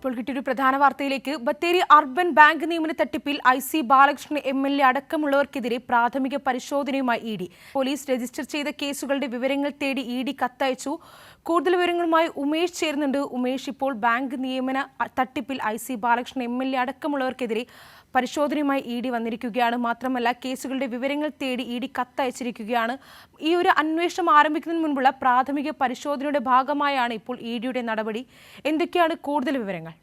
ഇപ്പോൾ കിട്ടിയൊരു പ്രധാന വാർത്തയിലേക്ക്. ബത്തേരി അർബൻ ബാങ്ക് നിയമന തട്ടിപ്പിൽ IC ബാലകൃഷ്ണൻ MLA അടക്കമുള്ളവർക്കെതിരെ പ്രാഥമിക പരിശോധനയുമായി ED. പോലീസ് രജിസ്റ്റർ ചെയ്ത കേസുകളുടെ വിവരങ്ങൾ തേടി ED കത്തയച്ചു. കൂടുതൽ വിവരങ്ങളുമായി ഉമേഷ് ചേരുന്നുണ്ട്. ഉമേഷ്, ഇപ്പോൾ ബാങ്ക് നിയമന തട്ടിപ്പിൽ IC ബാലകൃഷ്ണൻ MLA അടക്കമുള്ളവർക്കെതിരെ പരിശോധനയുമായി ED വന്നിരിക്കുകയാണ്. മാത്രമല്ല, കേസുകളുടെ വിവരങ്ങൾ തേടി ED കത്തയച്ചിരിക്കുകയാണ്. ഈ ഒരു അന്വേഷണം ആരംഭിക്കുന്നതിന് മുൻപുള്ള പ്രാഥമിക പരിശോധനയുടെ ഭാഗമായാണ് ഇപ്പോൾ EDയുടെ നടപടി. എന്തൊക്കെയാണ് കൂടുതൽ വിവരങ്ങൾ?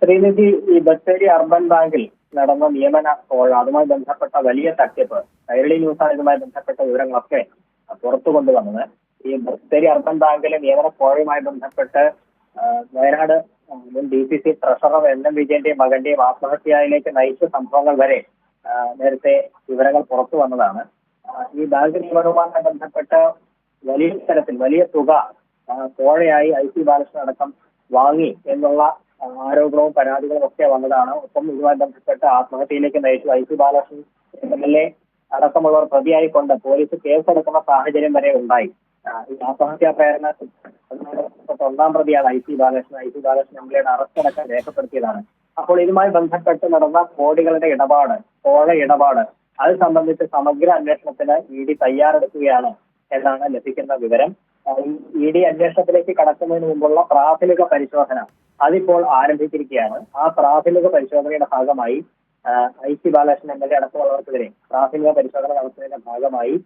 ശ്രീനിധി, ഈ ബത്തേരി അർബൻ ബാങ്കിൽ നടന്ന നിയമന കോൾ, അതുമായി ബന്ധപ്പെട്ട വലിയ തട്ടിപ്പ്, കൈരളി ന്യൂസാണ് ഇതുമായി ബന്ധപ്പെട്ട വിവരങ്ങളൊക്കെ പുറത്തു കൊണ്ടുവന്നത്. ഈ ബത്തേരി അർബൻ ബാങ്കിലെ നിയമന കോഴയുമായി ബന്ധപ്പെട്ട് വയനാട് മുൻ DCC ട്രഷറർ NM വിജയന്റെയും മകന്റെയും ആത്മഹത്യയിലേക്ക് നയിച്ച സംഭവങ്ങൾ വരെ നേരത്തെ വിവരങ്ങൾ പുറത്തു വന്നതാണ്. ഈ ബാങ്ക് നിയമനവുമായി ബന്ധപ്പെട്ട് വലിയ തരത്തിൽ വലിയ തുക കോഴയായി IC ബാലകൃഷ്ണൻ അടക്കം വാങ്ങി എന്നുള്ള ആരോപണവും പരാതികളും ഒക്കെ വന്നതാണ്. ഒപ്പം ഇതുമായി ബന്ധപ്പെട്ട് ആത്മഹത്യയിലേക്ക് നയിച്ചു IC ബാലകൃഷ്ണൻ MLA അടക്കമുള്ളവർ പ്രതിയായിക്കൊണ്ട് പോലീസ് കേസെടുക്കുന്ന സാഹചര്യം വരെ ഉണ്ടായി. ഈ ആത്മഹത്യാ പ്രേരണ ഒന്നാം പ്രതിയാണ് IC ബാലകൃഷ്ണൻ MLAയുടെ അറസ്റ്റ് അടക്കം രേഖപ്പെടുത്തിയതാണ്. അപ്പോൾ ഇതുമായി ബന്ധപ്പെട്ട് നടന്ന കോടികളുടെ ഇടപാട്, കോഴ ഇടപാട്, അത് സംബന്ധിച്ച് സമഗ്ര അന്വേഷണത്തിന് ED തയ്യാറെടുക്കുകയാണ് എന്നാണ് ലഭിക്കുന്ന വിവരം. ED അന്വേഷണത്തിലേക്ക് കടക്കുന്നതിന് മുമ്പുള്ള പ്രാഥമിക പരിശോധന അതിപ്പോൾ ആരംഭിച്ചിരിക്കുകയാണ്. ആ പ്രാഥമിക പരിശോധനയുടെ ഭാഗമായി IC ബാലകൃഷ്ണൻ MLA അടക്കമുള്ളവർക്കെതിരെ പ്രാഥമിക പരിശോധന നടത്തുന്നതിന്റെ ഭാഗമായി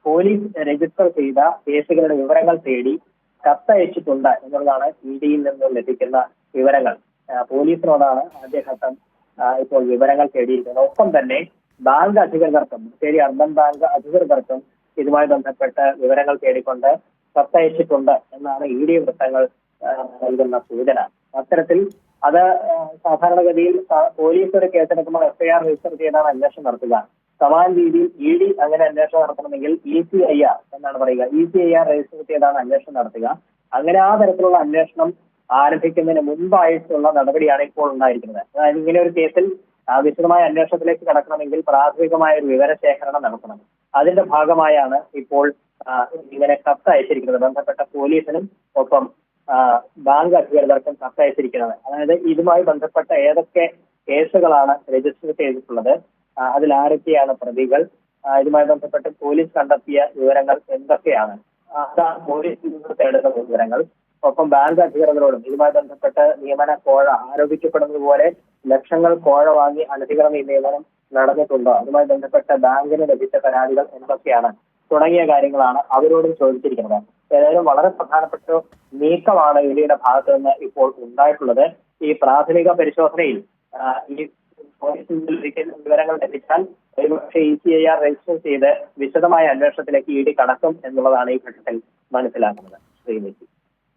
പോലീസ് രജിസ്റ്റർ ചെയ്ത കേസുകളുടെ വിവരങ്ങൾ തേടി കത്തയച്ചിട്ടുണ്ട് എന്നുള്ളതാണ് EDയിൽ നിന്നും ലഭിക്കുന്ന വിവരങ്ങൾ. പോലീസിനോടാണ് ആദ്യഘട്ടം ഇപ്പോൾ വിവരങ്ങൾ തേടിയിരിക്കുന്നത്. ഒപ്പം തന്നെ ബാങ്ക് അധികൃതർക്കും, ബത്തേരി അർബൻ ബാങ്ക് അധികൃതർക്കും ഇതുമായി ബന്ധപ്പെട്ട് വിവരങ്ങൾ തേടിക്കൊണ്ട് കത്തയച്ചിട്ടുണ്ട് എന്നാണ് ED വൃത്തങ്ങൾ നൽകുന്ന സൂചന. അത്തരത്തിൽ അത് സാധാരണഗതിയിൽ പോലീസ് ഒരു കേസെടുക്കുമ്പോൾ FIR രജിസ്റ്റർ ചെയ്താണ് അന്വേഷണം നടത്തുക. സമാന രീതിയിൽ ED അങ്ങനെ അന്വേഷണം നടത്തണമെങ്കിൽ ECIR എന്നാണ് പറയുക. ECIR രജിസ്റ്റർ ചെയ്താണ് അന്വേഷണം നടത്തുക. അങ്ങനെ ആ തരത്തിലുള്ള അന്വേഷണം ആരംഭിക്കുന്നതിന് മുൻപായിട്ടുള്ള നടപടിയാണ് ഇപ്പോൾ ഉണ്ടായിരിക്കുന്നത്. അതായത് ഇങ്ങനെ ഒരു കേസിൽ വിശദമായ അന്വേഷണത്തിലേക്ക് കടക്കണമെങ്കിൽ പ്രാഥമികമായ ഒരു വിവരശേഖരണം നടത്തണം. അതിന്റെ ഭാഗമായാണ് ഇപ്പോൾ ഇങ്ങനെ കത്തയച്ചിരിക്കുന്നത്. ബന്ധപ്പെട്ട പോലീസിനും ഒപ്പം ബാങ്ക് അധികൃതർക്കും കത്തയച്ചിരിക്കുന്നത്. അതായത് ഇതുമായി ബന്ധപ്പെട്ട ഏതൊക്കെ കേസുകളാണ് രജിസ്റ്റർ ചെയ്തിട്ടുള്ളത്, അതിൽ ആരൊക്കെയാണ് പ്രതികൾ, ഇതുമായി ബന്ധപ്പെട്ട് പോലീസ് കണ്ടെത്തിയ വിവരങ്ങൾ എന്തൊക്കെയാണ്, അതാണ് പോലീസ് തേടുന്ന വിവരങ്ങൾ. ഒപ്പം ബാങ്ക് അധികൃതരോടും ഇതുമായി ബന്ധപ്പെട്ട് നിയമന കോഴ ആരോപിക്കപ്പെടുന്നത് പോലെ ലക്ഷങ്ങൾ കോഴ വാങ്ങി അനധികൃത നിയമനം നടന്നിട്ടുണ്ടോ, അതുമായി ബന്ധപ്പെട്ട ബാങ്കിന് ലഭിച്ച പരാതികൾ എന്തൊക്കെയാണ് തുടങ്ങിയ കാര്യങ്ങളാണ് അവരോടും ചോദിച്ചിരിക്കുന്നത്. ഏതായാലും വളരെ പ്രധാനപ്പെട്ട നീക്കമാണ് EDയുടെ ഭാഗത്തു നിന്ന് ഇപ്പോൾ ഉണ്ടായിട്ടുള്ളത്. ഈ പ്രാഥമിക പരിശോധനയിൽ ഈ പോലീസിൽ വിവരങ്ങൾ ലഭിച്ചാൽ ഒരുപക്ഷെ ECIR രജിസ്റ്റർ ചെയ്ത് വിശദമായ അന്വേഷണത്തിലേക്ക് ED കടക്കും എന്നുള്ളതാണ് ഈ ഘട്ടത്തിൽ മനസ്സിലാക്കുന്നത്. ശ്രീനിധി,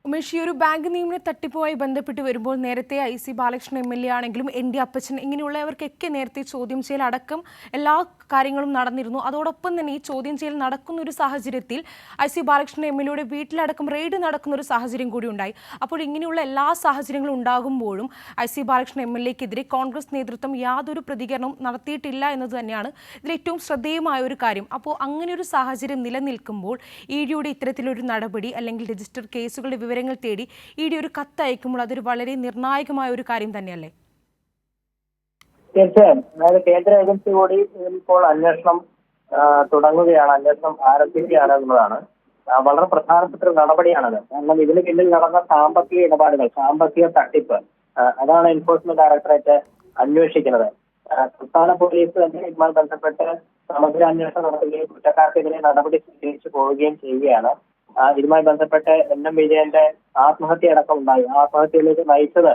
ഉമേഷ്, ഈ ഒരു ബാങ്ക് നിയമന തട്ടിപ്പുമായി ബന്ധപ്പെട്ട് വരുമ്പോൾ നേരത്തെ IC ബാലകൃഷ്ണൻ MLA ആണെങ്കിലും ND അപ്പച്ചൻ ഇങ്ങനെയുള്ളവർക്കൊക്കെ നേരത്തെ ചോദ്യം ചെയ്യൽ അടക്കം എല്ലാ കാര്യങ്ങളും നടന്നിരുന്നു. അതോടൊപ്പം തന്നെ ഈ ചോദ്യം ചെയ്യൽ നടക്കുന്ന ഒരു സാഹചര്യത്തിൽ IC ബാലകൃഷ്ണൻ MLAയുടെ വീട്ടിലടക്കം റെയ്ഡ് നടക്കുന്ന ഒരു സാഹചര്യം കൂടി ഉണ്ടായി. അപ്പോൾ ഇങ്ങനെയുള്ള എല്ലാ സാഹചര്യങ്ങളും ഉണ്ടാകുമ്പോഴും IC ബാലകൃഷ്ണൻ MLAക്കെതിരെ കോൺഗ്രസ് നേതൃത്വം യാതൊരു പ്രതികരണവും നടത്തിയിട്ടില്ല എന്നത് തന്നെയാണ് ഇതിൽ ഏറ്റവും ശ്രദ്ധേയമായ ഒരു കാര്യം. അപ്പോൾ അങ്ങനെ ഒരു സാഹചര്യം നിലനിൽക്കുമ്പോൾ EDയുടെ ഇത്തരത്തിലൊരു നടപടി അല്ലെങ്കിൽ രജിസ്റ്റർ കേസുകളുടെ വിവരങ്ങൾ തേടി ED ഒരു കത്തയക്കുമ്പോൾ അതൊരു വളരെ നിർണായകമായ ഒരു കാര്യം തന്നെയല്ലേ? തീർച്ചയായും. അതായത് കേന്ദ്ര ഏജൻസി കൂടി ഇപ്പോൾ അന്വേഷണം തുടങ്ങുകയാണ്, അന്വേഷണം ആരംഭിക്കുകയാണ് എന്നുള്ളതാണ് വളരെ പ്രധാനപ്പെട്ട ഒരു നടപടിയാണത്. കാരണം ഇതിന് പിന്നിൽ നടന്ന സാമ്പത്തിക ഇടപാടുകൾ, സാമ്പത്തിക തട്ടിപ്പ്, അതാണ് എൻഫോഴ്സ്മെന്റ് ഡയറക്ടറേറ്റ് അന്വേഷിക്കുന്നത്. സംസ്ഥാന പോലീസ് തന്നെ ഇതുമായി ബന്ധപ്പെട്ട് സമഗ്ര അന്വേഷണം നടത്തുകയും കുറ്റക്കാർക്കെതിരെ നടപടി സ്വീകരിച്ചു പോവുകയും ചെയ്യുകയാണ്. ഇതുമായി ബന്ധപ്പെട്ട് NM വിജയന്റെ ആത്മഹത്യ അടക്കം ഉണ്ടായി. ആത്മഹത്യയിലേക്ക് നയിച്ചത്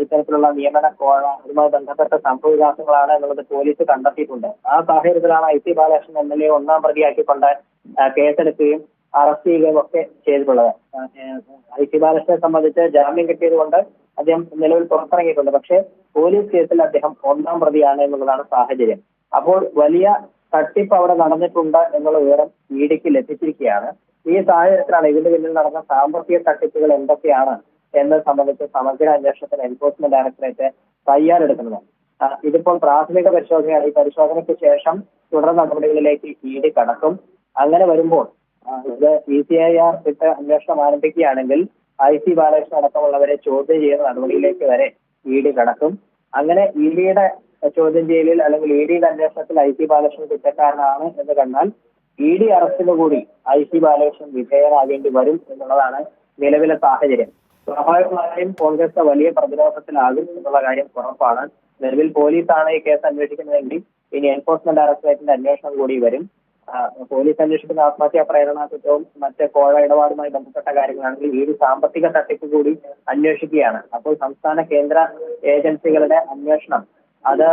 ഇത്തരത്തിലുള്ള നിയമന കോഴ, അതുമായി ബന്ധപ്പെട്ട സംഭവവികാസങ്ങളാണ് എന്നുള്ളത് പോലീസ് കണ്ടെത്തിയിട്ടുണ്ട്. ആ സാഹചര്യത്തിലാണ് IC ബാലകൃഷ്ണൻ MLA ഒന്നാം പ്രതിയാക്കിക്കൊണ്ട് കേസെടുക്കുകയും അറസ്റ്റ് ചെയ്യുകയും ഒക്കെ ചെയ്തിട്ടുള്ളത്. IC ബാലകൃഷ്ണനെ സംബന്ധിച്ച് ജാമ്യം കിട്ടിയതുകൊണ്ട് അദ്ദേഹം നിലവിൽ പുറത്തിറങ്ങിയിട്ടുണ്ട്. പക്ഷേ പോലീസ് കേസിൽ അദ്ദേഹം ഒന്നാം പ്രതിയാണ് എന്നുള്ളതാണ് സാഹചര്യം. അപ്പോൾ വലിയ തട്ടിപ്പ് അവിടെ നടന്നിട്ടുണ്ട് എന്നുള്ള വിവരം EDക്ക് ലഭിച്ചിരിക്കുകയാണ്. ഈ സാഹചര്യത്തിലാണ് ഇതിന്റെ പിന്നിൽ നടന്ന സാമ്പത്തിക തട്ടിപ്പുകൾ എന്തൊക്കെയാണ് എന്നത് സംബന്ധിച്ച് സമഗ്ര അന്വേഷണത്തിന് എൻഫോഴ്സ്മെന്റ് ഡയറക്ടറേറ്റ് തയ്യാറെടുക്കുന്നത്. ഇതിപ്പോൾ പ്രാഥമിക പരിശോധനയാണ്. ഈ പരിശോധനയ്ക്ക് ശേഷം തുടർ നടപടികളിലേക്ക് ED കടക്കും. അങ്ങനെ വരുമ്പോൾ ഇത് ECIR ഇട്ട് അന്വേഷണം ആരംഭിക്കുകയാണെങ്കിൽ IC ബാലകൃഷ്ണൻ അടക്കമുള്ളവരെ ചോദ്യം ചെയ്യുന്ന നടപടിയിലേക്ക് വരെ ED കടക്കും. അങ്ങനെ EDയുടെ ചോദ്യം ചെയ്യലിൽ അല്ലെങ്കിൽ EDയുടെ അന്വേഷണത്തിൽ IC ബാലകൃഷ്ണൻ കുറ്റക്കാരനാണ് എന്ന് കണ്ടാൽ ED അറസ്റ്റിന് കൂടി IC ബാലകൃഷ്ണൻ വിധേയനാകേണ്ടി വരും എന്നുള്ളതാണ് നിലവിലെ സാഹചര്യം. സ്വാഭാവികമായും കോൺഗ്രസ് വലിയ പ്രതിരോധത്തിലാകും എന്നുള്ള കാര്യം ഉറപ്പാണ്. നിലവിൽ പോലീസാണ് ഈ കേസ് അന്വേഷിക്കുന്നതെങ്കിൽ ഇനി എൻഫോഴ്സ്മെന്റ് ഡയറക്ടറേറ്റിന്റെ അന്വേഷണം കൂടി വരും. പോലീസ് അന്വേഷിക്കുന്ന ആത്മഹത്യാ പ്രേരണ കുറ്റവും മറ്റ് കോഴ ഇടപാടുമായി ബന്ധപ്പെട്ട കാര്യങ്ങളാണെങ്കിൽ ED സാമ്പത്തിക തട്ടിപ്പ് കൂടി അന്വേഷിക്കുകയാണ്. അപ്പോൾ സംസ്ഥാന കേന്ദ്ര ഏജൻസികളുടെ അന്വേഷണം അത്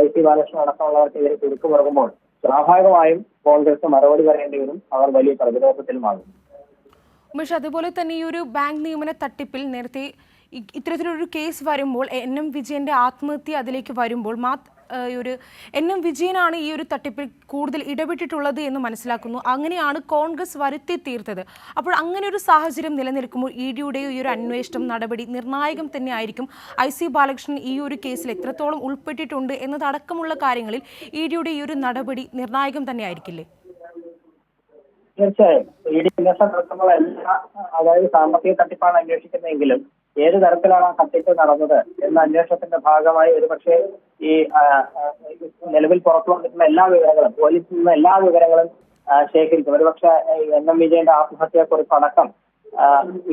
IC ബാലകൃഷ്ണൻ അടക്കമുള്ളവർക്കെതിരെ കുടുക്കുമുറങ്ങുമ്പോൾ സ്വാഭാവികമായും കോൺഗ്രസ് മറുപടി പറയേണ്ടി വരും. അവർ വലിയ പ്രതിരോധത്തിലുമാകും. ഉമേഷ്, അതുപോലെ തന്നെ ഈ ഒരു ബാങ്ക് നിയമന തട്ടിപ്പിൽ നേരത്തെ ഇത്തരത്തിലൊരു കേസ് വരുമ്പോൾ NM വിജയന്റെ ആത്മഹത്യ അതിലേക്ക് വരുമ്പോൾ ഒരു NM വിജയനാണ് ഈ ഒരു തട്ടിപ്പിൽ കൂടുതൽ ഇടപെട്ടിട്ടുള്ളത് എന്ന് മനസ്സിലാക്കുന്നു. അങ്ങനെയാണ് കോൺഗ്രസ് വരുത്തി തീർത്തത്. അപ്പോൾ അങ്ങനെ ഒരു സാഹചര്യം നിലനിൽക്കുമ്പോൾ EDയുടെ ഈ ഒരു അന്വേഷണം നടപടി നിർണായകം തന്നെ ആയിരിക്കും. IC ബാലകൃഷ്ണൻ ഈ ഒരു കേസിൽ എത്രത്തോളം ഉൾപ്പെട്ടിട്ടുണ്ട് എന്നതടക്കമുള്ള കാര്യങ്ങളിൽ EDയുടെ ഈ ഒരു നടപടി നിർണായകം തന്നെ ആയിരിക്കില്ലേ? തീർച്ചയായും ED അന്വേഷണം നടത്തുമ്പോൾ അതായത് സാമ്പത്തിക തട്ടിപ്പാണ് അന്വേഷിക്കുന്നതെങ്കിലും ഏത് തരത്തിലാണ് ആ തട്ടിപ്പ് നടന്നത് എന്ന അന്വേഷണത്തിന്റെ ഭാഗമായി ഒരുപക്ഷെ ഈ നിലവിൽ പുറത്തു വന്നിട്ടുള്ള എല്ലാ വിവരങ്ങളും പോലീസിൽ നിന്ന് എല്ലാ വിവരങ്ങളും ശേഖരിക്കും. ഒരുപക്ഷെ NM വിജയന്റെ ആത്മഹത്യയെക്കുറിച്ച് അടക്കം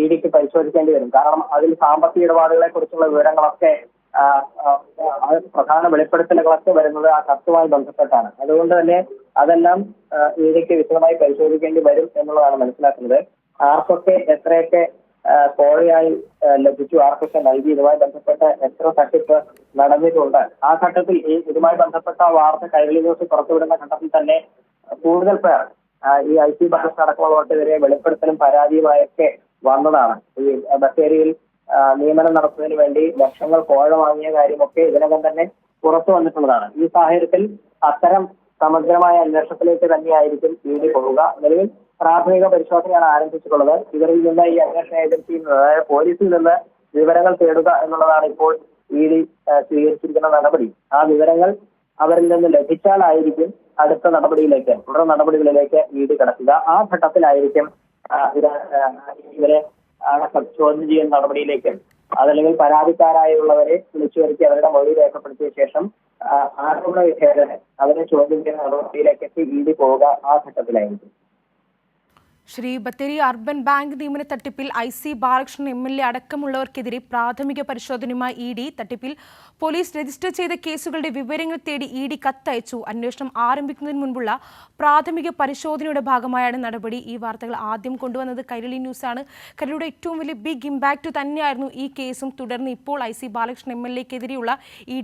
EDക്ക് പരിശോധിക്കേണ്ടി വരും. കാരണം അതിൽ സാമ്പത്തിക ഇടപാടുകളെ കുറിച്ചുള്ള വിവരങ്ങളൊക്കെ പ്രധാന വെളിപ്പെടുത്തലുകളൊക്കെ വരുന്നത് ആ കത്തുമായി ബന്ധപ്പെട്ടാണ്. അതുകൊണ്ട് തന്നെ അതെല്ലാം EDക്ക് വിശദമായി പരിശോധിക്കേണ്ടി വരും എന്നുള്ളതാണ് മനസ്സിലാക്കുന്നത്. ആർക്കൊക്കെ എത്രയൊക്കെ കോഴയായി ലഭിച്ചു, ആർക്കൊക്കെ നൽകി, ഇതുമായി ബന്ധപ്പെട്ട് എത്ര തട്ടിപ്പ് നടന്നിട്ടുണ്ട്. ആ ഘട്ടത്തിൽ ഇതുമായി ബന്ധപ്പെട്ട വാർത്ത കൈരളി ന്യൂസ് പുറത്തുവിടുന്ന ഘട്ടത്തിൽ തന്നെ കൂടുതൽ പേർ ഈ IC ബാലകൃഷ്ണൻ അടക്കമുള്ളവർക്കെതിരെ വെളിപ്പെടുത്തലും പരാതിയുമായൊക്കെ വന്നതാണ്. ഈ ബത്തേരിയിൽ നിയമനം നടത്തുന്നതിന് വേണ്ടി ലക്ഷങ്ങൾ കോഴ വാങ്ങിയ കാര്യമൊക്കെ ഇതിനകം തന്നെ പുറത്തു വന്നിട്ടുള്ളതാണ്. ഈ സാഹചര്യത്തിൽ അത്തരം സമഗ്രമായ അന്വേഷണത്തിലേക്ക് തന്നെയായിരിക്കും ED പോവുക. നിലവിൽ പ്രാഥമിക പരിശോധനയാണ് ആരംഭിച്ചിട്ടുള്ളത്. ഇവരിൽ നിന്ന് ഈ അന്വേഷണ ഏജൻസിയിൽ നിന്ന്, അതായത് പോലീസിൽ നിന്ന് വിവരങ്ങൾ തേടുക എന്നുള്ളതാണ് ഇപ്പോൾ ED സ്വീകരിച്ചിരിക്കുന്ന നടപടി. ആ വിവരങ്ങൾ അവരിൽ നിന്ന് ലഭിച്ചാലായിരിക്കും അടുത്ത നടപടിയിലേക്ക്, തുടർ നടപടികളിലേക്ക് ED കടക്കുക. ആ ഘട്ടത്തിലായിരിക്കും ഇവരെ ചോദ്യം ചെയ്യുന്ന നടപടിയിലേക്ക്, അതല്ലെങ്കിൽ പരാതിക്കാരായുള്ളവരെ വിളിച്ചു വരുത്തി അവരുടെ മൊഴി രേഖപ്പെടുത്തിയ ശേഷം ആരോപണ വിധേയരെ അവരെ ചോദ്യം ചെയ്യുന്ന നടപടിയിലേക്കൊക്കെ ED പോവുക ആ ഘട്ടത്തിലായിരിക്കും. ശ്രീ ബത്തേരി അർബൻ ബാങ്ക് നിയമന തട്ടിപ്പിൽ IC ബാലകൃഷ്ണൻ MLA അടക്കമുള്ളവർക്കെതിരെ പ്രാഥമിക പരിശോധനയുമായി ED തട്ടിപ്പിൽ പോലീസ് രജിസ്റ്റർ ചെയ്ത കേസുകളുടെ വിവരങ്ങൾ തേടി ED കത്തയച്ചു. അന്വേഷണം ആരംഭിക്കുന്നതിന് മുൻപുള്ള പ്രാഥമിക പരിശോധനയുടെ ഭാഗമായാണ് നടപടി. ഈ വാർത്തകൾ ആദ്യം കൊണ്ടുവന്നത് കൈരളി ന്യൂസാണ്. കൈരളിയുടെ ഏറ്റവും വലിയ ബിഗ് ഇമ്പാക്റ്റ് തന്നെയായിരുന്നു ഈ കേസും. തുടർന്ന് ഇപ്പോൾ IC ബാലകൃഷ്ണൻ MLAക്കെതിരെയുള്ള ED